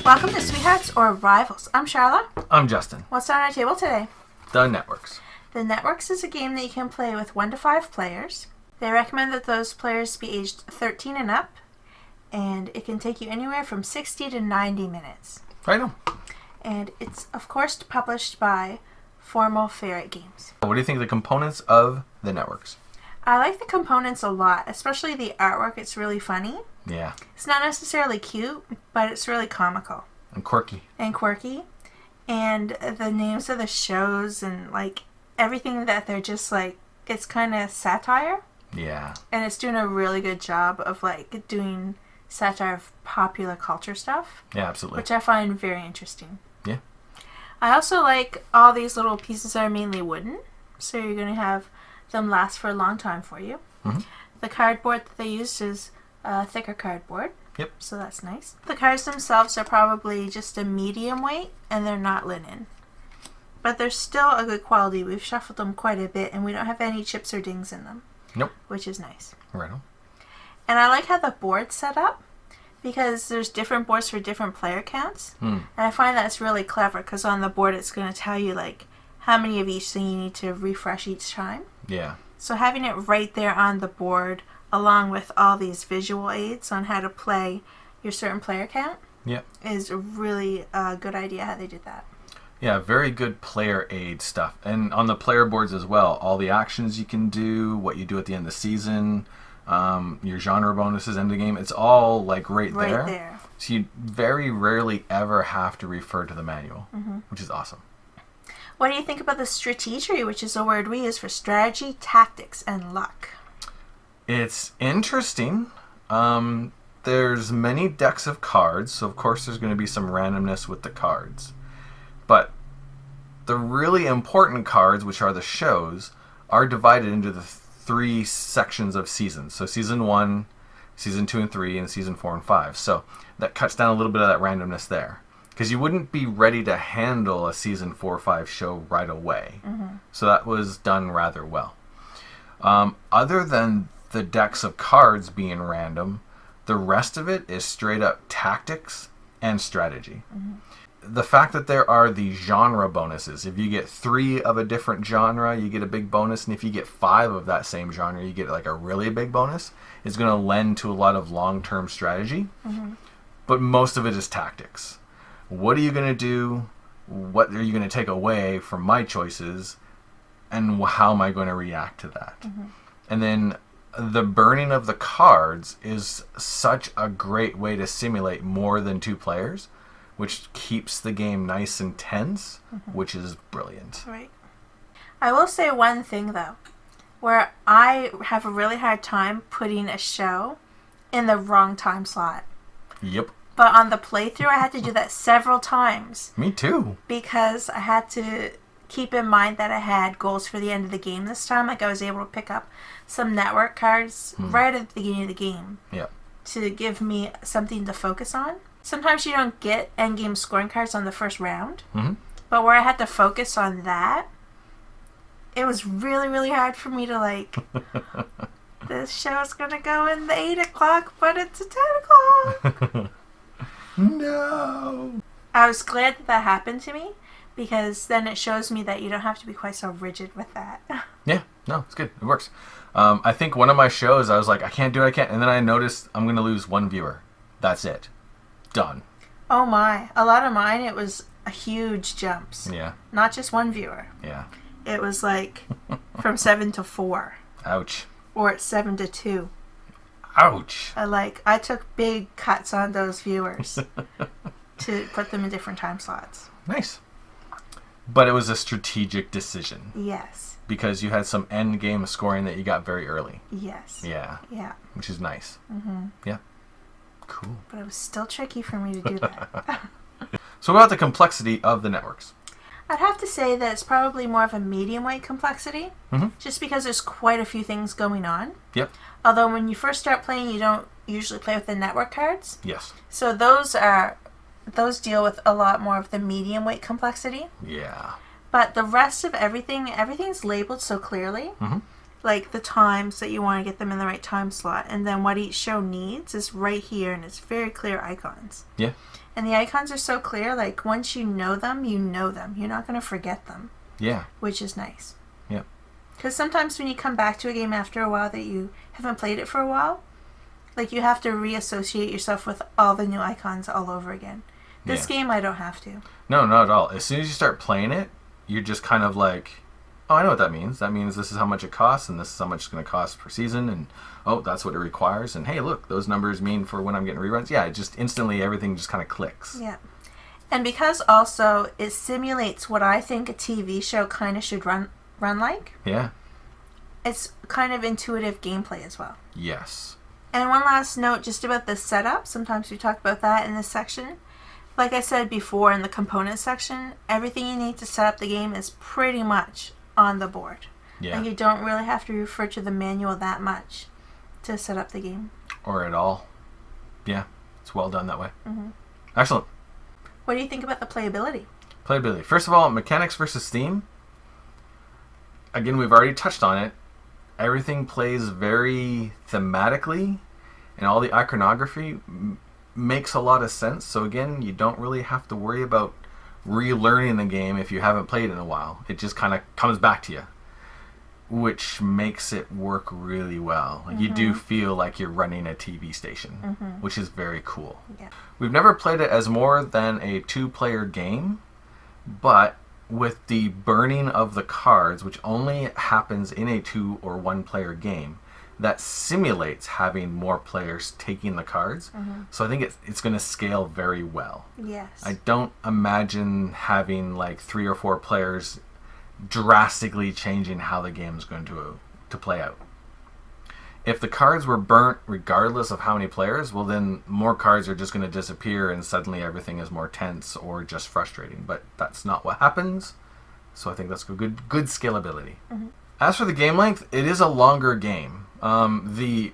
Welcome to Sweethearts or Rivals. I'm Charla. I'm Justin. What's on our table today? The Networks. The Networks is a game that you can play with 1 to 5 players. They recommend that those players be aged 13 and up, and it can take you anywhere from 60 to 90 minutes. Right on. And it's, of course, published by Formal Ferret Games. What do you think of the components of The Networks? I like the components a lot, especially the artwork. It's really funny. Yeah. It's not necessarily cute, but it's really comical. And quirky. And quirky. And the names of the shows and, like, everything that they're just, like, it's kind of satire. Yeah. And it's doing a really good job of, like, doing satire of popular culture stuff. Yeah, absolutely. Which I find very interesting. Yeah. I also like all these little pieces are mainly wooden. So you're going to have them last for a long time for you. Mm-hmm. The cardboard that they use is thicker cardboard. Yep. So that's nice. The cards themselves are probably just a medium weight, and they're not linen. But they're still a good quality. We've shuffled them quite a bit, and we don't have any chips or dings in them. Nope. Which is nice. Right on. And I like how the board's set up, because there's different boards for different player counts. And I find that's really clever, because on the board it's going to tell you, like, how many of each thing you need to refresh each time. Yeah. So having it right there on the board, along with all these visual aids on how to play your certain player count, is a really good idea how they did that. Yeah, very good player aid stuff. And on the player boards as well, all the actions you can do, what you do at the end of the season, your genre bonuses, end of the game, it's all like right there. So you very rarely ever have to refer to the manual, which is awesome. What do you think about the strategery, which is a word we use for strategy, tactics, and luck? It's interesting. There's many decks of cards, so of course there's going to be some randomness with the cards. But the really important cards, which are the shows, are divided into the 3 sections of seasons. So Season 1, Season 2 and 3, and Season 4 and 5. So that cuts down a little bit of that randomness there. Because you wouldn't be ready to handle a Season 4 or 5 show right away. So that was done rather well. Other than the decks of cards being random, the rest of it is straight up tactics and strategy. The fact that there are the genre bonuses, if you get 3 of a different genre, you get a big bonus, and if you get 5 of that same genre, you get like a really big bonus, is going to lend to a lot of long-term strategy. But most of it is tactics. What are you going to do? What are you going to take away from my choices? And how am I going to react to that? And then the burning of the cards is such a great way to simulate more than 2 players, which keeps the game nice and tense, which is brilliant. Right. I will say one thing, though, where I have a really hard time putting a show in the wrong time slot. Yep. But on the playthrough, I had to do that several times. Me too. Because I had to keep in mind that I had goals for the end of the game this time. Like, I was able to pick up some network cards right at the beginning of the game. Yep. To give me something to focus on. Sometimes you don't get endgame scoring cards on the first round. But where I had to focus on that, it was really, really hard for me to, like, this show's going to go in the 8 o'clock, but it's a 10 o'clock. No. I was glad that happened to me, because then it shows me that you don't have to be quite so rigid with that. Yeah, no, it's good. It works. I think one of my shows, I was like, I can't do it, I can't. And then I noticed I'm going to lose 1 viewer. That's it. Done. Oh my. A lot of mine, it was huge jumps. Yeah. Not just 1 viewer. Yeah. It was like from 7 to 4. Ouch. Or it's 7 to 2. Ouch. I took big cuts on those viewers to put them in different time slots. Nice. But it was a strategic decision. Yes. Because you had some end game scoring that you got very early. Yes. Yeah. Yeah. Which is nice. Yeah. Cool. But it was still tricky for me to do that. So what about the complexity of the networks? I'd have to say that it's probably more of a medium weight complexity, just because there's quite a few things going on. Yep. Although when you first start playing, you don't usually play with the network cards. Yes. So those deal with a lot more of the medium weight complexity. Yeah. But the rest of everything's labeled so clearly. Mm-hmm. Like the times that you want to get them in the right time slot. And then what each show needs is right here, and it's very clear icons. Yeah. And the icons are so clear, like once you know them, you know them. You're not going to forget them. Yeah. Which is nice. Yeah. Because sometimes when you come back to a game after a while that you haven't played it for a while, like you have to reassociate yourself with all the new icons all over again. This game, I don't have to. No, not at all. As soon as you start playing it, you're just kind of like, oh, I know what that means. That means this is how much it costs, and this is how much it's going to cost per season, and oh, that's what it requires. And hey, look, those numbers mean for when I'm getting reruns. Yeah, it just instantly, everything just kind of clicks. Yeah. And because also it simulates what I think a TV show kind of should run like. Yeah. It's kind of intuitive gameplay as well. Yes. And one last note just about the setup. Sometimes we talk about that in this section. Like I said before in the components section, everything you need to set up the game is pretty much on the board. Yeah. Like you don't really have to refer to the manual that much to set up the game. Or at all. Yeah. It's well done that way. Mm-hmm. Excellent. What do you think about the playability? Playability. First of all, mechanics versus theme. Again, we've already touched on it. Everything plays very thematically, and all the iconography makes a lot of sense. So again, you don't really have to worry about relearning the game if you haven't played in a while. It just kind of comes back to you, which makes it work really well. You do feel like you're running a TV station, which is very cool. Yeah. We've never played it as more than a 2-player game, but with the burning of the cards, which only happens in a 2 or 1-player game, that simulates having more players taking the cards. So I think it's going to scale very well. Yes. I don't imagine having like 3 or 4 players drastically changing how the game is going to play out. If the cards were burnt regardless of how many players, well then more cards are just going to disappear and suddenly everything is more tense or just frustrating. But that's not what happens. So I think that's good scalability. As for the game length, it is a longer game. The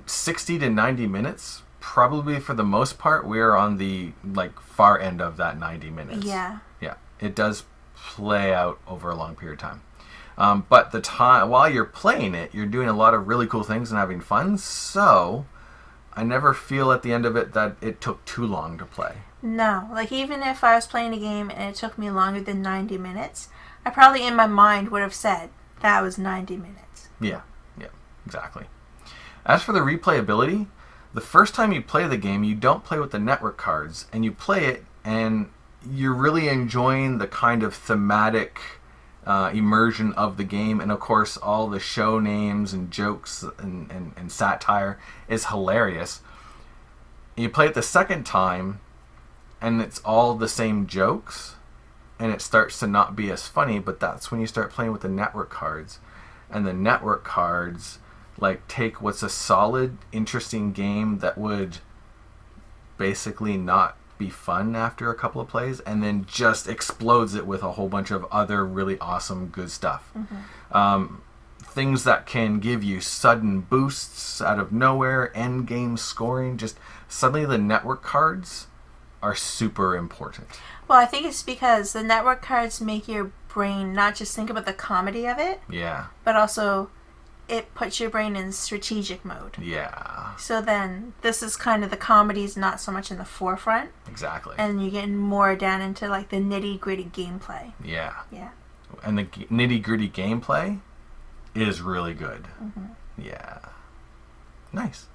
60 to 90 minutes, probably for the most part, we're on the like far end of that 90 minutes. Yeah. Yeah, it does play out over a long period of time. But the time while you're playing it, you're doing a lot of really cool things and having fun. So I never feel at the end of it that it took too long to play. No, like even if I was playing a game and it took me longer than 90 minutes, I probably in my mind would have said that was 90 minutes. Yeah, exactly. As for the replayability, the first time you play the game, you don't play with the network cards, and you play it and you're really enjoying the kind of thematic immersion of the game, and of course all the show names and jokes and satire is hilarious. You play it the second time and it's all the same jokes and it starts to not be as funny, but that's when you start playing with the network cards, and the network cards like take what's a solid, interesting game that would basically not be fun after a couple of plays, and then just explodes it with a whole bunch of other really awesome good stuff. Things that can give you sudden boosts out of nowhere, end game scoring, just suddenly the network cards are super important. Well, I think it's because the network cards make your brain not just think about the comedy of it, but also it puts your brain in strategic mode. Yeah. So then this is kind of the comedy's not so much in the forefront. Exactly. And you're getting more down into like the nitty-gritty gameplay. Yeah. Yeah. And the nitty-gritty gameplay is really good. Yeah. Nice.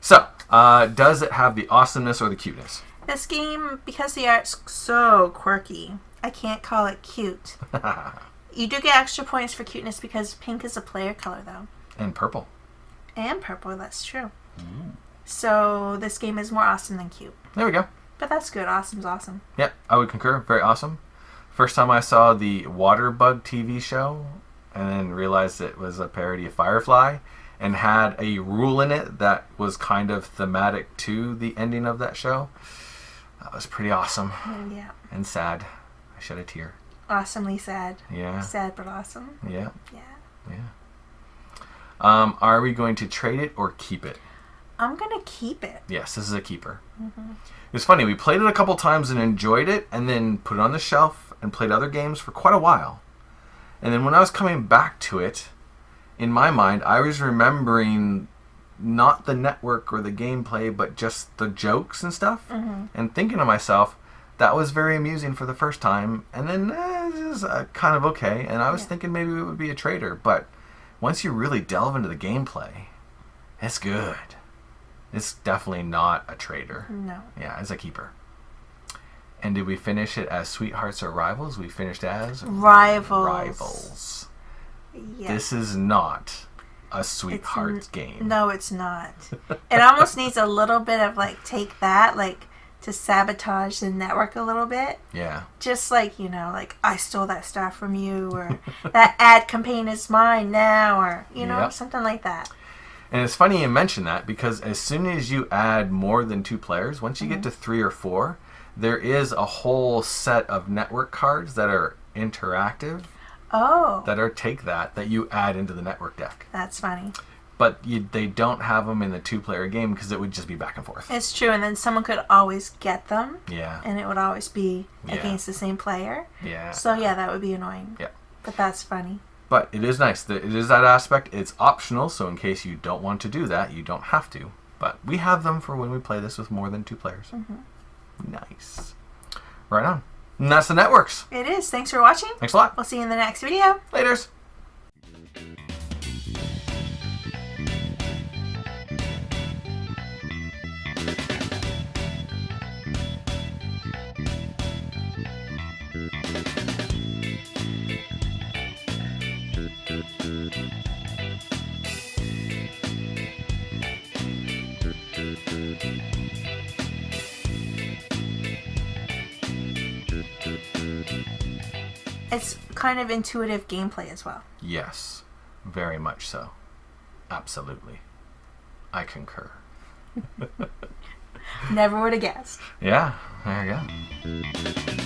So, does it have the awesomeness or the cuteness? This game, because the art's so quirky, I can't call it cute. You do get extra points for cuteness because pink is a player color, though. And purple. And purple, that's true. So this game is more awesome than cute. There we go. But that's good. Awesome's awesome. Yep, I would concur. Very awesome. First time I saw the Water Bug TV show, and then realized it was a parody of Firefly, and had a rule in it that was kind of thematic to the ending of that show. That was pretty awesome. Yeah. And sad. I shed a tear. Awesomely sad. Yeah. Sad but awesome. Yeah. Yeah. Yeah. Are we going to trade it or keep it? I'm going to keep it. Yes, this is a keeper. It was funny. We played it a couple times and enjoyed it, and then put it on the shelf and played other games for quite a while. And then when I was coming back to it, in my mind, I was remembering not the network or the gameplay, but just the jokes and stuff. And thinking to myself, that was very amusing for the first time. And then this is kind of okay. And I was thinking maybe it would be a traitor. But once you really delve into the gameplay, it's good. It's definitely not a traitor. No. Yeah, it's a keeper. And did we finish it as sweethearts or rivals? We finished as Rivals. Yes. This is not a sweetheart game. No, it's not. It almost needs a little bit of like take that, like to sabotage the network a little bit. Yeah. Just like, you know, like I stole that stuff from you, or that ad campaign is mine now, or you know, something like that. And it's funny you mention that, because as soon as you add more than 2 players, once you get to 3 or 4, there is a whole set of network cards that are interactive. Oh. That are that you add into the network deck. That's funny. But they don't have them in the 2-player game because it would just be back and forth. It's true, and then someone could always get them. Yeah. And it would always be against the same player. Yeah. So yeah, that would be annoying. Yeah. But that's funny. But it is nice. It is that aspect. It's optional, so in case you don't want to do that, you don't have to. But we have them for when we play this with more than 2 players. Nice. Right on. And that's the networks. It is. Thanks for watching. Thanks a lot. We'll see you in the next video. Laters. It's kind of intuitive gameplay as well. Yes, very much so. Absolutely. I concur. Never would have guessed. Yeah, there you go.